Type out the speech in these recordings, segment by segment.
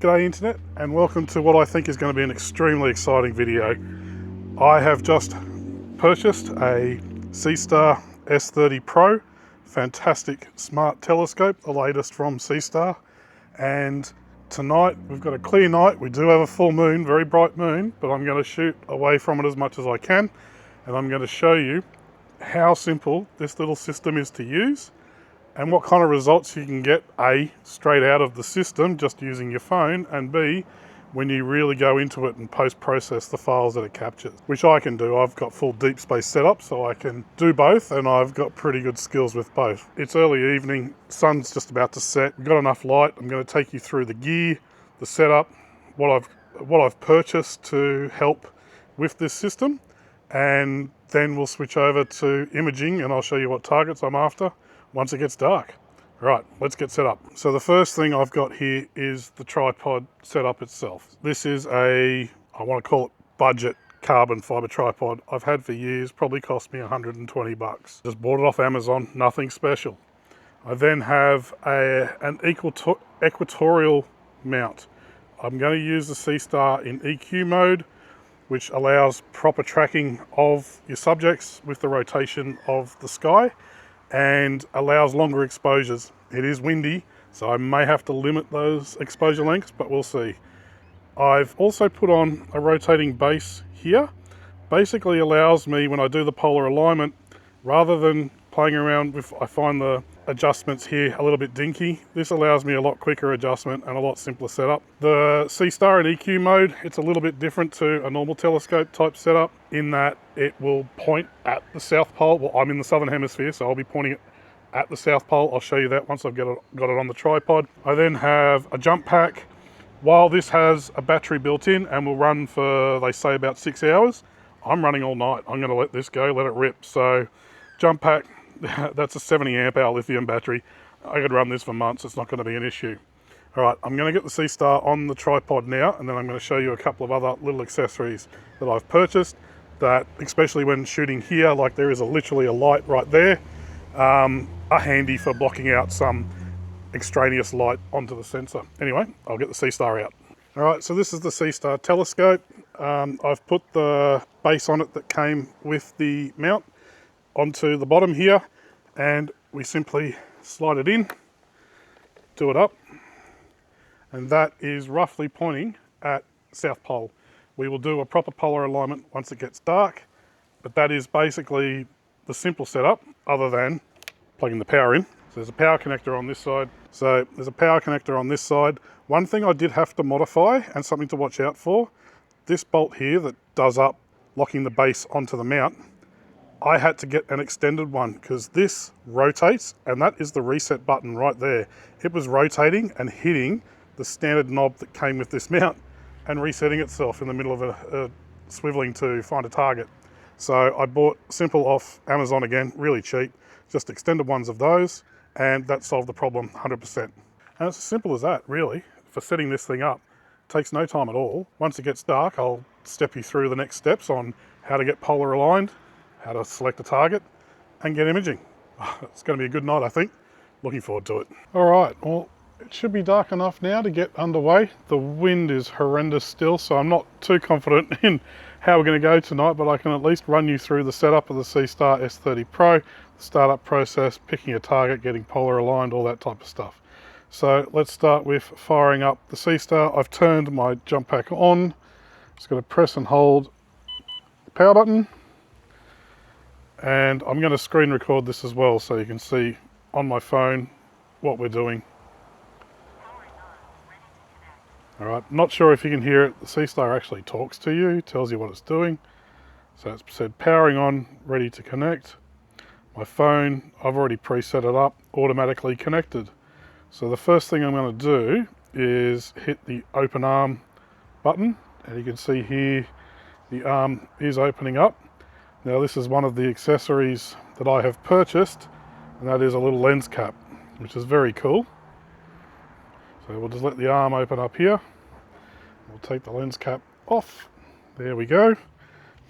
G'day Internet, and welcome to what I think is going to be an extremely exciting video. I have just purchased a Seestar S30 Pro, fantastic smart telescope, the latest from Seestar. And tonight we've got a clear night. We do have a full moon, very bright moon, but I'm going to shoot away from it as much as I can, and I'm going to show you how simple this little system is to use and what kind of results you can get, A, straight out of the system just using your phone, and B, when you really go into it and post-process the files that it captures, which I can do. I've got full deep space setup, so I can do both, and I've got pretty good skills with both. It's early evening, sun's just about to set, we've got enough light. I'm going to take you through the gear, the setup, what I've purchased to help with this system, and then we'll switch over to imaging and I'll show you what targets I'm after once it gets dark. Right, let's get set up. So the first thing I've got here is the tripod setup itself. This is I want to call it budget carbon fiber tripod I've had for years, probably cost me 120 bucks. Just bought it off Amazon, nothing special. I then have an equatorial mount. I'm going to use the Seestar in EQ mode, which allows proper tracking of your subjects with the rotation of the sky, and allows longer exposures. It is windy, so I may have to limit those exposure lengths, but we'll see. I've also put on a rotating base here. Basically allows me, when I do the polar alignment, rather than playing around with, I find the adjustments here a little bit dinky. This allows me a lot quicker adjustment and a lot simpler setup. The Seestar in EQ mode, it's a little bit different to a normal telescope type setup in that it will point at the South Pole. Well, I'm in the Southern Hemisphere, so I'll be pointing it at the South Pole. I'll show you that once I've got it on the tripod. I then have a jump pack. While this has a battery built in and will run for, they say, about 6 hours, I'm running all night. I'm going to let this go, let it rip. So jump pack, that's a 70 amp hour lithium battery. I could run this for months, it's not going to be an issue. All right, I'm going to get the Seestar on the tripod now, and then I'm going to show you a couple of other little accessories that I've purchased that, especially when shooting here, like there is literally a light right there, are handy for blocking out some extraneous light onto the sensor. Anyway, I'll get the Seestar out. All right, so this is the Seestar telescope. I've put the base on it that came with the mount onto the bottom here, and we simply slide it in, do it up, and that is roughly pointing at South Pole. We will do a proper polar alignment once it gets dark, but that is basically the simple setup other than plugging the power in. So there's a power connector on this side. So there's a power connector on this side. One thing I did have to modify, and something to watch out for, this bolt here that does up, locking the base onto the mount, I had to get an extended one because this rotates, and that is the reset button right there. It was rotating and hitting the standard knob that came with this mount and resetting itself in the middle of a swiveling to find a target. So I bought simple off Amazon again, really cheap, just extended ones of those, and that solved the problem 100%. And it's as simple as that, really, for setting this thing up. It takes no time at all. Once it gets dark, I'll step you through the next steps on how to get polar aligned, how to select a target, and get imaging. It's going to be a good night, I think. Looking forward to it. All right, well, it should be dark enough now to get underway. The wind is horrendous still, so I'm not too confident in how we're going to go tonight, but I can at least run you through the setup of the Seestar S30 Pro, the startup process, picking a target, getting polar aligned, all that type of stuff. So let's start with firing up the Seestar. I've turned my jump pack on. Just going to press and hold the power button. And I'm going to screen record this as well so you can see on my phone what we're doing. All right, not sure if you can hear it. The Seestar actually talks to you, tells you what it's doing. So it's said powering on, ready to connect. My phone, I've already preset it up, automatically connected. So the first thing I'm going to do is hit the open arm button, and you can see here the arm is opening up. Now this is one of the accessories that I have purchased, and that is a little lens cap, which is very cool. So we'll just let the arm open up here. We'll take the lens cap off. There we go.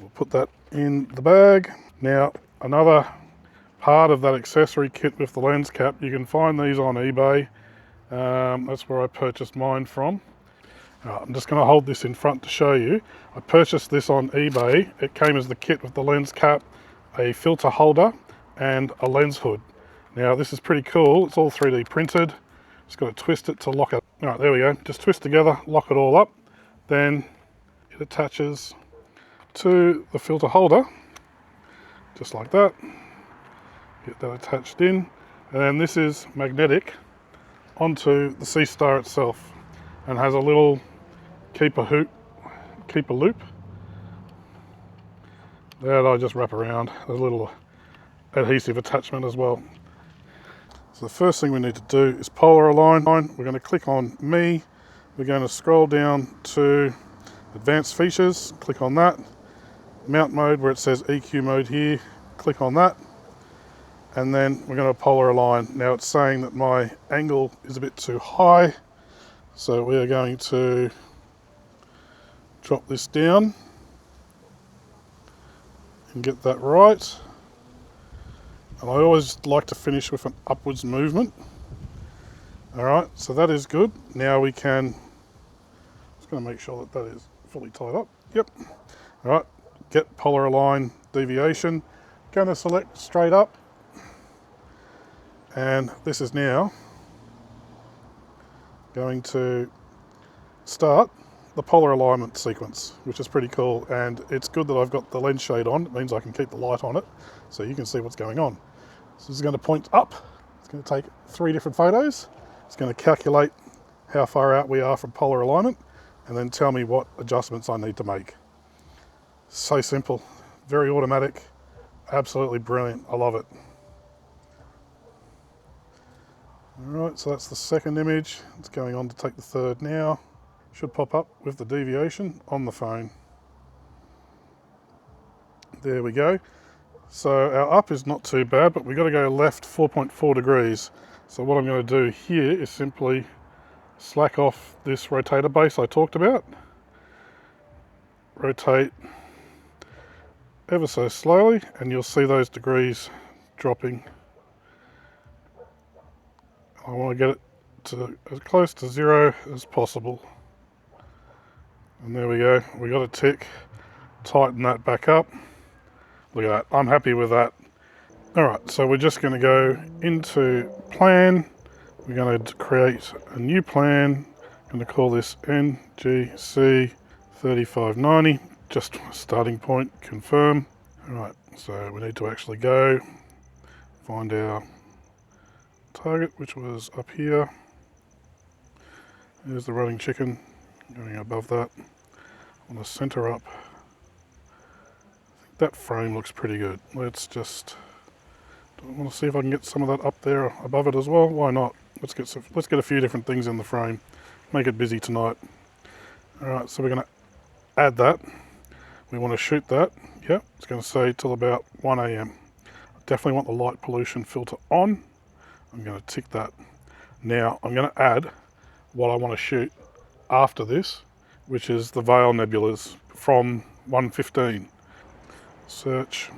We'll put that in the bag. Now another part of that accessory kit with the lens cap, you can find these on eBay. That's where I purchased mine from. Right, I'm just going to hold this in front to show you. I purchased this on eBay. It came as the kit with the lens cap, a filter holder, and a lens hood. Now this is pretty cool. It's all 3D printed. Just got to twist it to lock it. All right, there we go. Just twist together, lock it all up. Then it attaches to the filter holder, just like that. Get that attached in. And then this is magnetic onto the Seestar itself and has a little keeper loop that I just wrap around. There's a little adhesive attachment as well. So the first thing we need to do is polar align. We're going to click on Me. We're going to scroll down to Advanced Features, click on that. Mount mode, where it says EQ mode here, click on that. And then we're going to polar align. Now it's saying that my angle is a bit too high, so we are going to drop this down and get that right. And I always like to finish with an upwards movement. All right, so that is good. Now we can, just going to make sure that that is fully tied up. Yep. All right, get polar align deviation. Going to select straight up. And this is now going to start the polar alignment sequence, which is pretty cool. And it's good that I've got the lens shade on. It means I can keep the light on it so you can see what's going on. So this is going to point up. It's going to take 3 different photos. It's going to calculate how far out we are from polar alignment and then tell me what adjustments I need to make. So simple, very automatic, absolutely brilliant. I love it. Alright, so that's the second image. It's going on to take the third now. Should pop up with the deviation on the phone. There we go. So our up is not too bad, but we've got to go left 4.4 degrees. So what I'm going to do here is simply slack off this rotator base I talked about. Rotate ever so slowly, and you'll see those degrees dropping. I want to get it to as close to 0 as possible. And there we go, we got a tick. Tighten that back up. Look at that, I'm happy with that. Alright, so we're just going to go into plan. We're going to create a new plan. I'm going to call this NGC 3590. Just a starting point, confirm. Alright, so we need to actually go find our target, which was up here. There's the running chicken going above that. I want to center up. I think that frame looks pretty good. Let's just, I want to see if I can get some of that up there above it as well. Why not? Let's get a few different things in the frame. Make it busy tonight. Alright, so we're going to add that. We want to shoot that. Yep, it's going to say till about 1 AM. Definitely want the light pollution filter on. I'm going to tick that. Now I'm going to add what I want to shoot after this, which is the Veil nebulas from 115. Search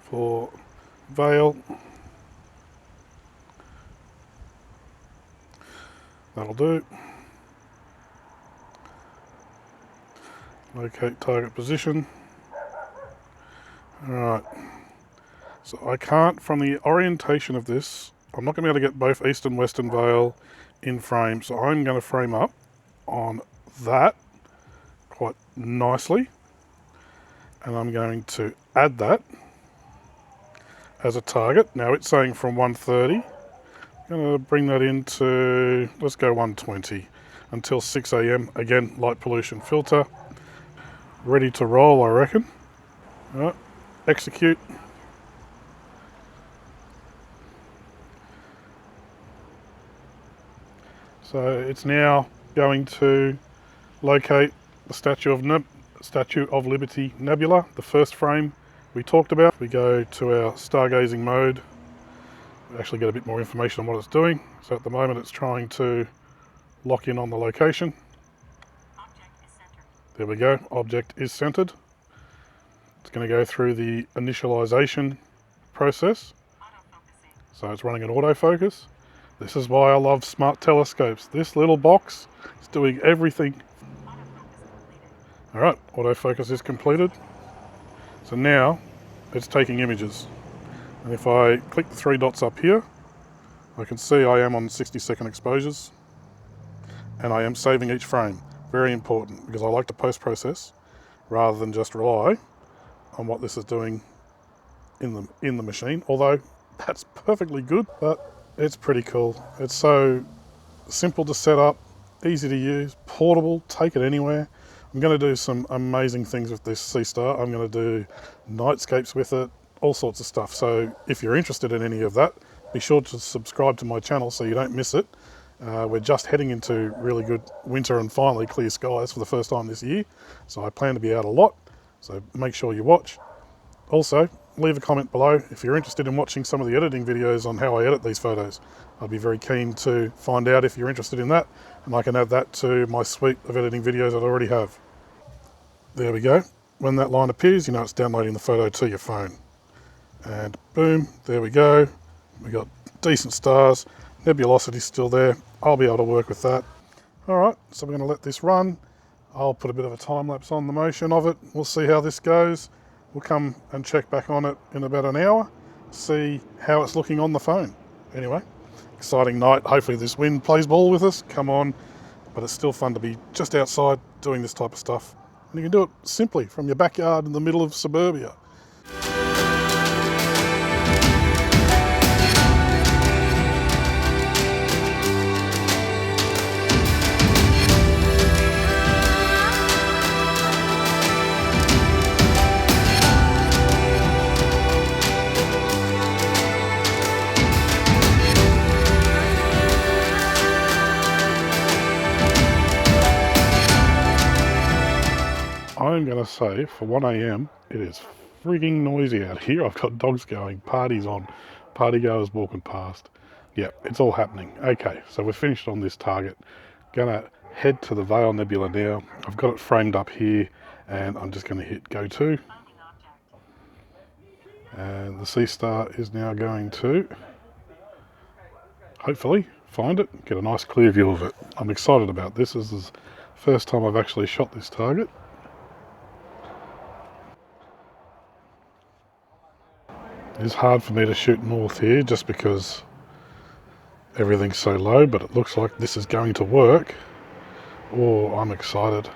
for Veil. That'll do. Locate target position. Alright. So I can't, from the orientation of this, I'm not going to be able to get both east and western veil in frame. So I'm going to frame up on that quite nicely. And I'm going to add that as a target. Now it's saying from 130. I'm going to bring that into, let's go 120 until 6 AM. Again, light pollution filter. Ready to roll, I reckon. All right, execute. So it's now going to locate the Statue of Liberty Nebula, the first frame we talked about. We go to our stargazing mode. We actually get a bit more information on what it's doing. So at the moment it's trying to lock in on the location. There we go, object is centered. It's going to go through the initialization process. So it's running an autofocus. This is why I love smart telescopes. This little box is doing everything. Alright, autofocus is completed. So now it's taking images. And if I click the three dots up here, I can see I am on 60-second exposures and I am saving each frame. Very important, because I like to post-process rather than just rely on what this is doing in the machine. Although that's perfectly good, but it's pretty cool. It's so simple to set up, easy to use, portable, take it anywhere. I'm going to do some amazing things with this Seestar. I'm going to do nightscapes with it, all sorts of stuff. So if you're interested in any of that, be sure to subscribe to my channel so you don't miss it. We're just heading into really good winter and finally clear skies for the first time this year. So I plan to be out a lot, so make sure you watch. Also, leave a comment below if you're interested in watching some of the editing videos on how I edit these photos. I'd be very keen to find out if you're interested in that, and I can add that to my suite of editing videos that I already have. There we go. When that line appears, you know it's downloading the photo to your phone. And boom, there we go. We got decent stars. Nebulosity's still there. I'll be able to work with that. Alright, so we're going to let this run. I'll put a bit of a time lapse on the motion of it. We'll see how this goes. We'll come and check back on it in about an hour, see how it's looking on the phone. Anyway, exciting night. Hopefully this wind plays ball with us. Come on. But it's still fun to be just outside doing this type of stuff. And you can do it simply from your backyard in the middle of suburbia. I'm going to say for 1 AM, it is frigging noisy out here. I've got dogs going, parties on, party goers walking past. Yeah, it's all happening. Okay, so we're finished on this target. Gonna head to the Vale Nebula now. I've got it framed up here and I'm just going to hit go to. And the Seestar is now going to hopefully find it, get a nice clear view of it. I'm excited about this. This is the first time I've actually shot this target. It's hard for me to shoot north here just because everything's so low, but it looks like this is going to work. Oh, I'm excited.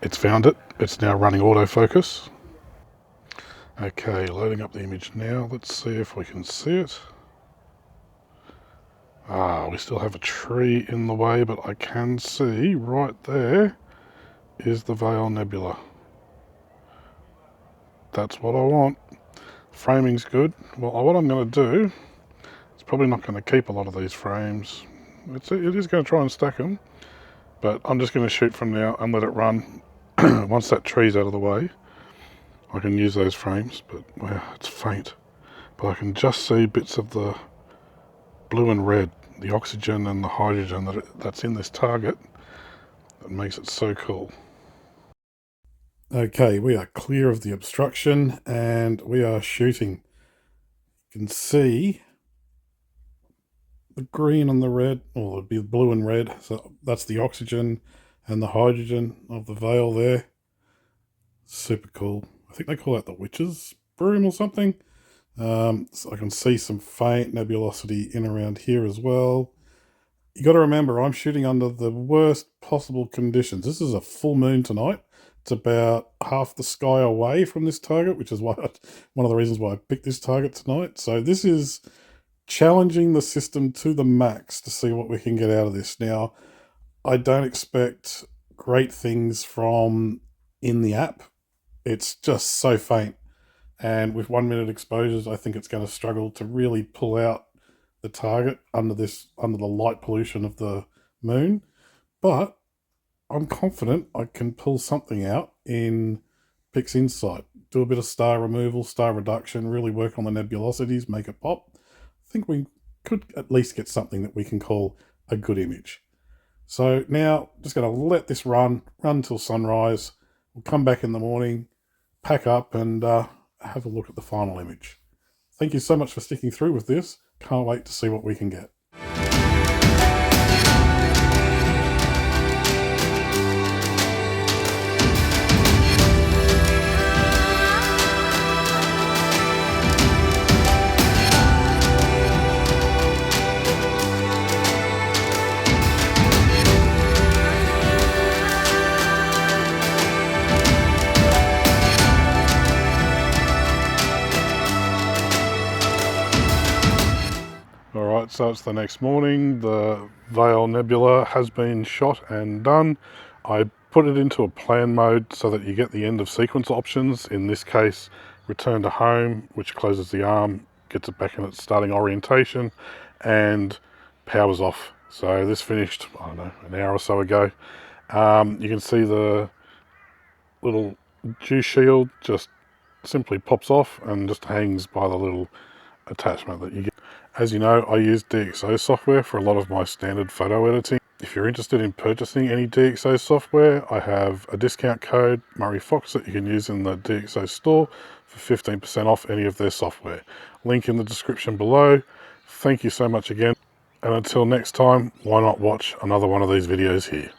It's found it. It's now running autofocus. Okay, loading up the image now. Let's see if we can see it. We still have a tree in the way, but I can see right there is the Vale Nebula. That's what I want. Framing's good. Well, what I'm going to do, it's probably not going to keep a lot of these frames. It is going to try and stack them, but I'm just going to shoot from now and let it run. Once that tree's out of the way, I can use those frames, but wow, it's faint. But I can just see bits of the blue and red, the oxygen and the hydrogen that's in this target. That makes it so cool. Okay, we are clear of the obstruction and we are shooting. You can see the green and the red, or it'd be blue and red, so that's the oxygen and the hydrogen of the Vale there. Super cool. I think they call that the witch's broom or something. So I can see some faint nebulosity in around here as well. You got to remember, I'm shooting under the worst possible conditions. This is a full moon tonight. It's about half the sky away from this target, which is one of the reasons why I picked this target tonight. So this is challenging the system to the max to see what we can get out of this. Now, I don't expect great things from in the app. It's just so faint. And with 1 minute exposures, I think it's going to struggle to really pull out the target under the light pollution of the moon. But I'm confident I can pull something out in Pixinsight. Do a bit of star removal, star reduction, really work on the nebulosities, make it pop. I think we could at least get something that we can call a good image. So now, just going to let this run till sunrise. We'll come back in the morning, pack up and have a look at the final image. Thank you so much for sticking through with this. Can't wait to see what we can get. Alright, so it's the next morning. The Veil Nebula has been shot and done. I put it into a plan mode so that you get the end of sequence options. In this case, return to home, which closes the arm, gets it back in its starting orientation, and powers off. So this finished, I don't know, an hour or so ago. You can see the little dew shield just simply pops off and just hangs by the little attachment that you get. As you know, I use DXO software for a lot of my standard photo editing. If you're interested in purchasing any DXO software, I have a discount code, Murray Fox, that you can use in the DXO store for 15% off any of their software. Link in the description below. Thank you so much again. And until next time, why not watch another one of these videos here?